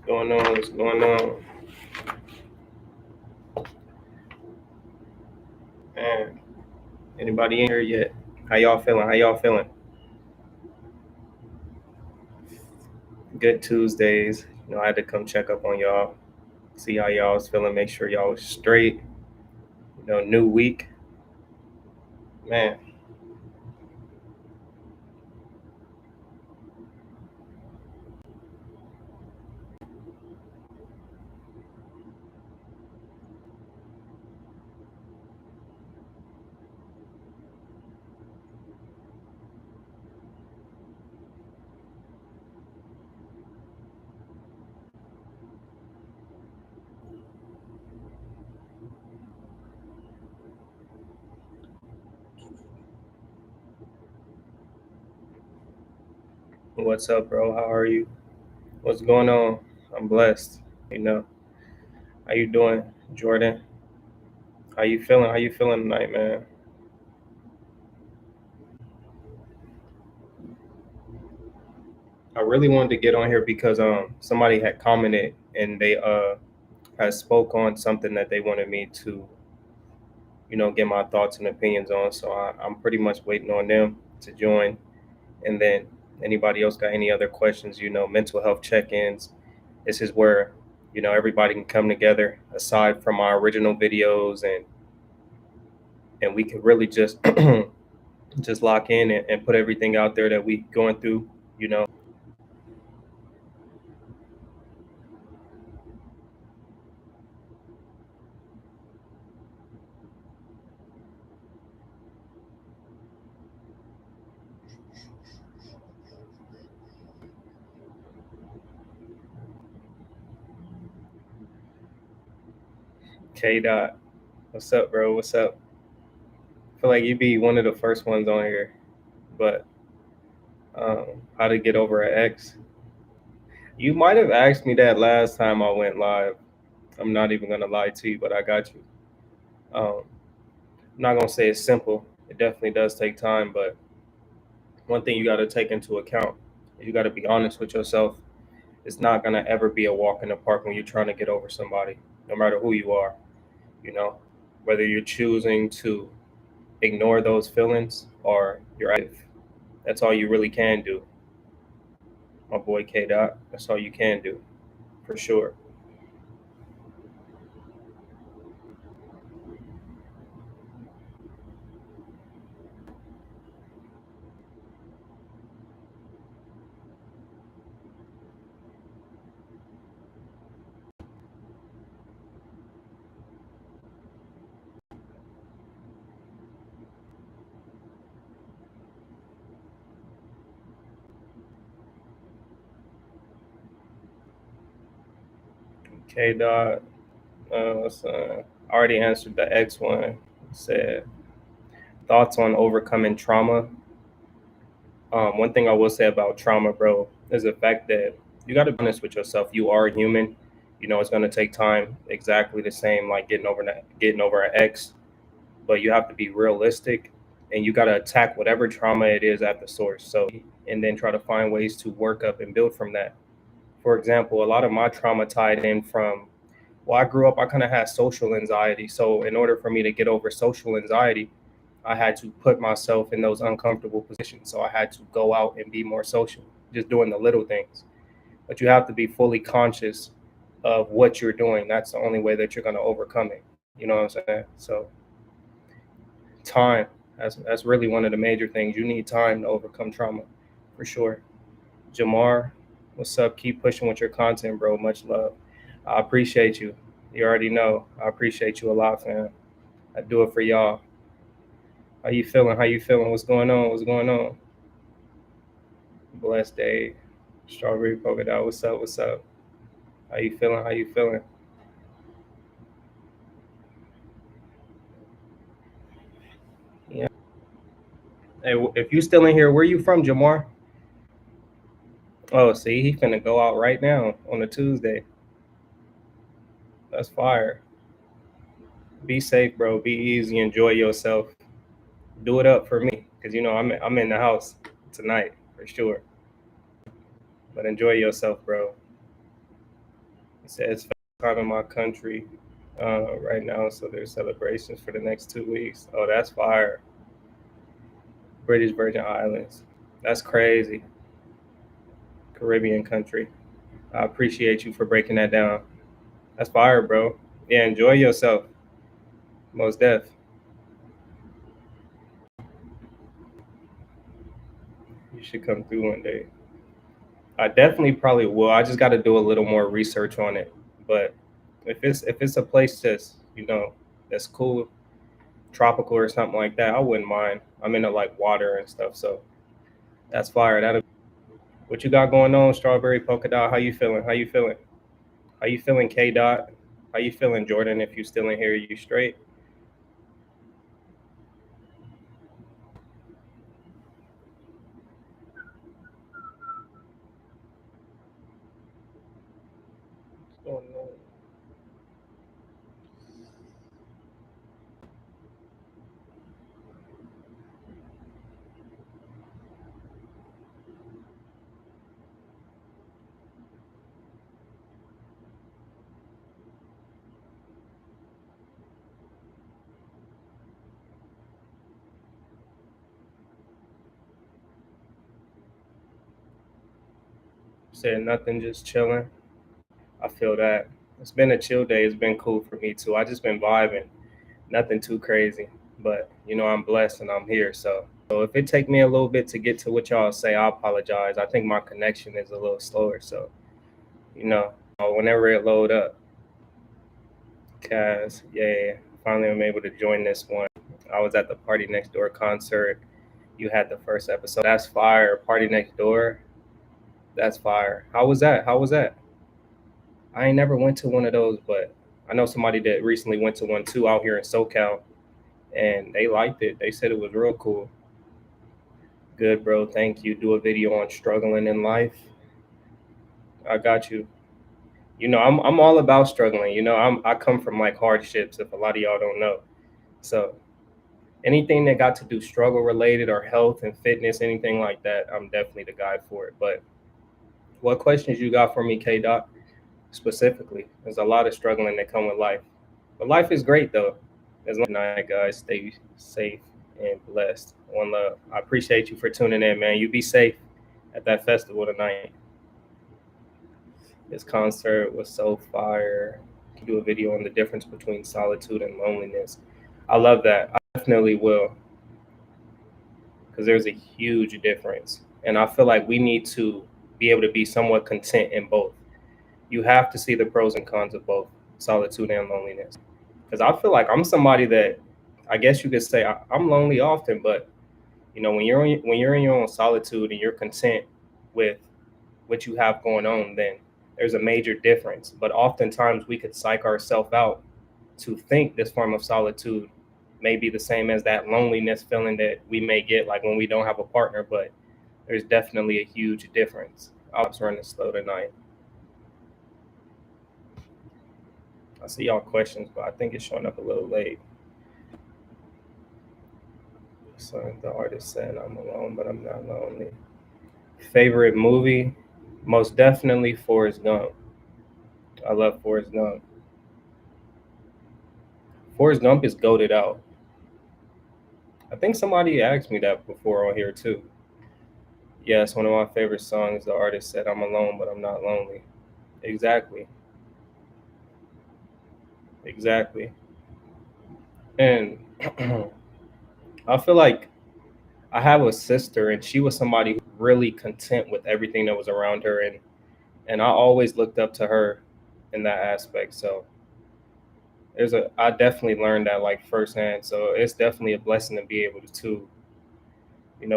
Going on? What's going on? Man, anybody in here yet? How y'all feeling? How y'all feeling? Good Tuesdays. I had to come check up on y'all, see how y'all was feeling, make sure y'all was straight. New week. Man, what's up, bro? How are you? What's going on? I'm blessed. You know, how you doing, Jordan? How you feeling? How you feeling tonight, man? I really wanted to get on here because somebody had commented and they had spoke on something that they wanted me to get my thoughts and opinions on. So I'm pretty much waiting on them to join. And then anybody else got any other questions, mental health check-ins. This is where, everybody can come together aside from our original videos and we can really just just lock in and put everything out there that we going through, you know. K dot, what's up, bro? What's up? I feel like you'd be one of the first ones on here, but how to get over an ex. You might have asked me that last time I went live. I'm not even gonna lie to you, but I got you. I'm not gonna say it's simple. It definitely does take time, but one thing you got to take into account, you got to be honest with yourself. It's not gonna ever be a walk in the park when you're trying to get over somebody, no matter who you are. You know, whether you're choosing to ignore those feelings or you're active. That's all you really can do, my boy K Dot. That's all you can do, for sure. K Dot, I already answered the X one. Said thoughts on overcoming trauma. One thing I will say about trauma, bro, is the fact that you got to be honest with yourself. You are human. It's going to take time. Exactly the same like getting over an ex, but you have to be realistic, and you got to attack whatever trauma it is at the source. So, and then try to find ways to work up and build from that. For example, a lot of my trauma tied in from, well, I grew up. I kind of had social anxiety. So, in order for me to get over social anxiety, I had to put myself in those uncomfortable positions. So I had to go out and be more social, just doing the little things. But you have to be fully conscious of what you're doing. That's the only way that you're going to overcome it. You know what I'm saying? So time, that's really one of the major things. You need time to overcome trauma, for sure. Jamar, what's up? Keep pushing with your content, bro. Much love. I appreciate you. You already know. I appreciate you a lot, fam. I do it for y'all. How you feeling? How you feeling? What's going on? What's going on? Blessed day. Strawberry polka dot. What's up? What's up? How you feeling? How you feeling? Yeah. Hey, if you still in here, where you from, Jamar? Oh, see, he finna go out right now on a Tuesday. That's fire. Be safe, bro. Be easy. Enjoy yourself. Do it up for me, cause I'm in the house tonight for sure. But enjoy yourself, bro. He said it's time in my country right now, so there's celebrations for the next 2 weeks. Oh, that's fire. British Virgin Islands. That's crazy. Caribbean country. I appreciate you for breaking that down. That's fire, bro. Yeah, enjoy yourself. Most def. You should come through one day. I definitely probably will. I just got to do a little more research on it. But if it's a place that's cool, tropical or something like that, I wouldn't mind. I'm into like water and stuff, so that's fire. That what you got going on, Strawberry Polka Dot? How you feeling? How you feeling? How you feeling, K Dot? How you feeling, Jordan? If you still in here, you straight? What's going on? Said nothing, just chilling. I feel that. It's been a chill day. It's been cool for me too. I just been vibing. Nothing too crazy. But I'm blessed and I'm here. So if it take me a little bit to get to what y'all say, I apologize. I think my connection is a little slower. So, whenever it load up. Cause yeah, finally I'm able to join this one. I was at the Party Next Door concert. You had the first episode. That's fire. Party Next Door. That's fire. How was that? How was that? I ain't never went to one of those, but I know somebody that recently went to one too out here in SoCal, and they liked it. They said it was real cool. Good, bro. Thank you. Do a video on struggling in life. I got you. I'm all about struggling. I come from like hardships. If a lot of y'all don't know, so anything that got to do struggle related or health and fitness, anything like that, I'm definitely the guy for it. But what questions you got for me, K Dot, specifically? There's a lot of struggling that come with life, but life is great though. As long as night, guys, stay safe and blessed. One love. I appreciate you for tuning in, man. You be safe at that festival tonight. This concert was so fire. Do a video on the difference between solitude and loneliness. I love that. I definitely will, because there's a huge difference. And I feel like we need to be able to be somewhat content in both. You have to see the pros and cons of both solitude and loneliness. Because I feel like I'm somebody that, I guess you could say I'm lonely often, but when you're in your own solitude and you're content with what you have going on, then there's a major difference. But oftentimes we could psych ourselves out to think this form of solitude may be the same as that loneliness feeling that we may get like when we don't have a partner, but there's definitely a huge difference. I was running slow tonight. I see y'all questions, but I think it's showing up a little late. So the artist said, I'm alone, but I'm not lonely. Favorite movie? Most definitely Forrest Gump. I love Forrest Gump. Forrest Gump is goaded out. I think somebody asked me that before on here too. Yes, one of my favorite songs. The artist said, I'm alone, but I'm not lonely. Exactly. Exactly. And I feel like I have a sister, and she was somebody who was really content with everything that was around her, and I always looked up to her in that aspect. So I definitely learned that like firsthand. So it's definitely a blessing to be able to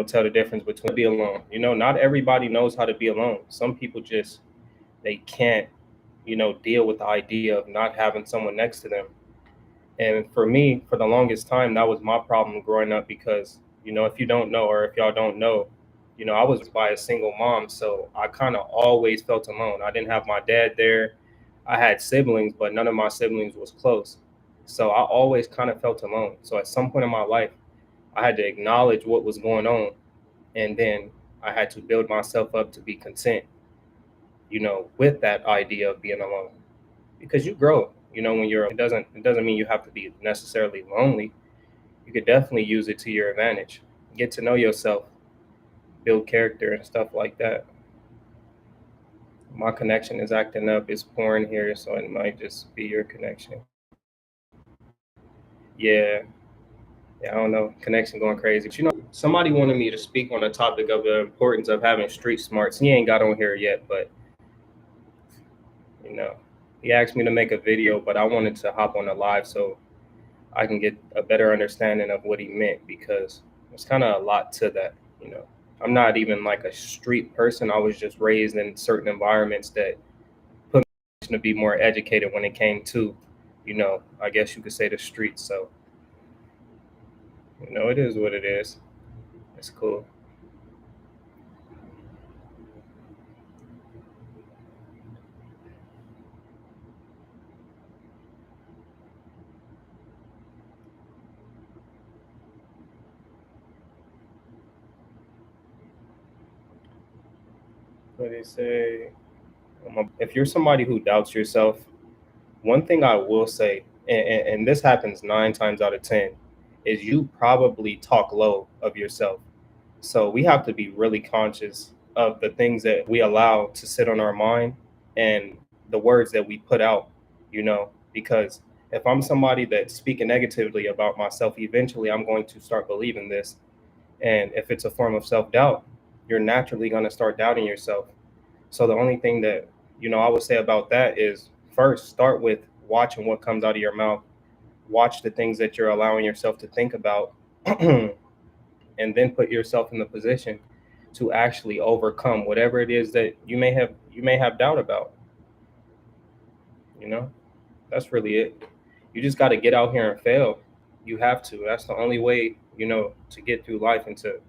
tell the difference between be alone. Not everybody knows how to be alone. Some people just they can't deal with the idea of not having someone next to them. And for me, for the longest time, that was my problem growing up because, if you don't know or if y'all don't know, I was by a single mom. So I kind of always felt alone. I didn't have my dad there. I had siblings, but none of my siblings was close. So I always kind of felt alone. So at some point in my life, I had to acknowledge what was going on. And then I had to build myself up to be content, with that idea of being alone. because you grow. When you're, it doesn't mean you have to be necessarily lonely. You could definitely use it to your advantage. Get to know yourself, build character and stuff like that. My connection is acting up. It's pouring here, so it might just be your connection. Yeah, yeah, I don't know. Connection going crazy. But somebody wanted me to speak on the topic of the importance of having street smarts. He ain't got on here yet, but you know, he asked me to make a video, but I wanted to hop on the live so I can get a better understanding of what he meant because there's kind of a lot to that. You know, I'm not even like a street person. I was just raised in certain environments that put me to be more educated when it came to, I guess you could say the streets. So, it is what it is. It's cool. What they say, if you're somebody who doubts yourself, one thing I will say, and this happens 9 times out of 10, is you probably talk low of yourself. So we have to be really conscious of the things that we allow to sit on our mind and the words that we put out, because if I'm somebody that's speaking negatively about myself, eventually I'm going to start believing this. And if it's a form of self doubt, you're naturally going to start doubting yourself. So the only thing that, I would say about that is first start with watching what comes out of your mouth, watch the things that you're allowing yourself to think about, and then put yourself in the position to actually overcome whatever it is that you may have doubt about. You know, that's really it. You just got to get out here and fail. You have to. That's the only way, to get through life and to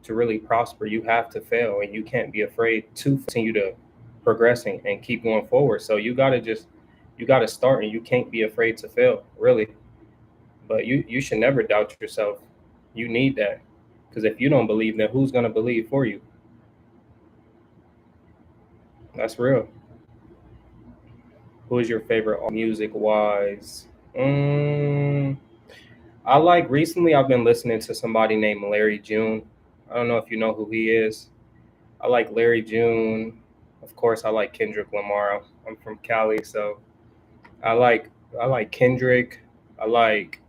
really prosper. You have to fail, and you can't be afraid to continue to progressing and keep going forward. So you got to start, and you can't be afraid to fail, really. But you should never doubt yourself. You need that because if you don't believe, then who's gonna believe for you? That's real. Who is your favorite music wise? Mm, I like recently. I've been listening to somebody named Larry June. I don't know if you know who he is. I like Larry June. Of course, I like Kendrick Lamar. I'm from Cali, so I like I like Kendrick. I like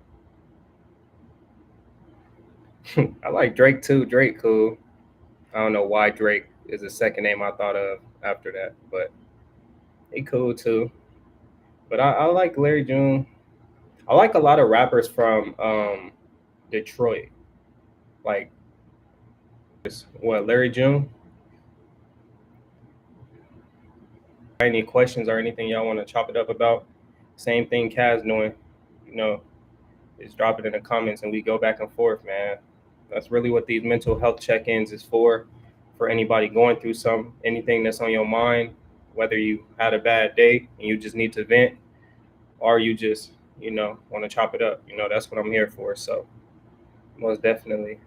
I like Drake too. Drake cool. I don't know why Drake is the second name I thought of after that, but he cool too. But I like Larry June. I like a lot of rappers from Detroit. Like what Larry June. Any questions or anything y'all want to chop it up about? Same thing Kaz doing. You know, just drop it in the comments and we go back and forth, man. That's really what these mental health check-ins is for. For anybody going through anything that's on your mind, whether you had a bad day and you just need to vent, or you just, want to chop it up. That's what I'm here for. So most definitely.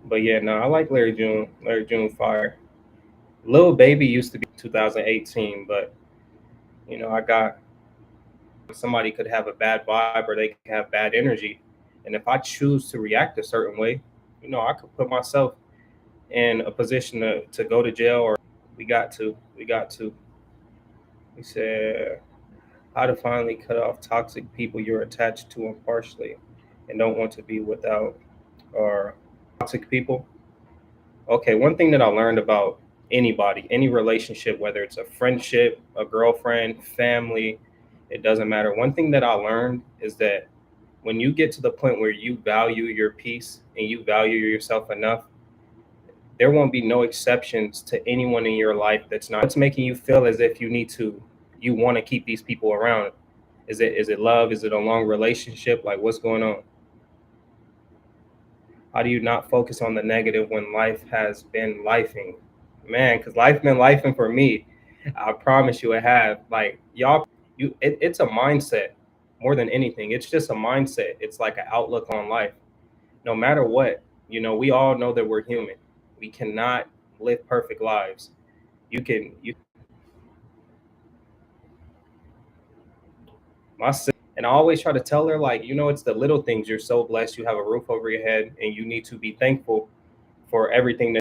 But yeah, no, I like Larry June. Larry June fire. Lil Baby used to be 2018, but I got somebody could have a bad vibe or they could have bad energy. And if I choose to react a certain way, I could put myself in a position to go to jail or we got to. We got to. He said, how to finally cut off toxic people you're attached to impartially and don't want to be without or toxic people. Okay, one thing that I learned about anybody, any relationship, whether it's a friendship, a girlfriend, family, it doesn't matter. One thing that I learned is that when you get to the point where you value your peace and you value yourself enough, there won't be no exceptions to anyone in your life that's not. What's making you feel as if you want to keep these people around? Is it love? Is it a long relationship? Like what's going on? How do you not focus on the negative when life has been lifing? Man, because life been lifing for me. I promise you it have. Like y'all it's a mindset more than anything. It's just a mindset. It's like an outlook on life. No matter what, we all know that we're human. We cannot live perfect lives. You my sis, and I always try to tell her, like, it's the little things. You're so blessed. You have a roof over your head, and you need to be thankful for everything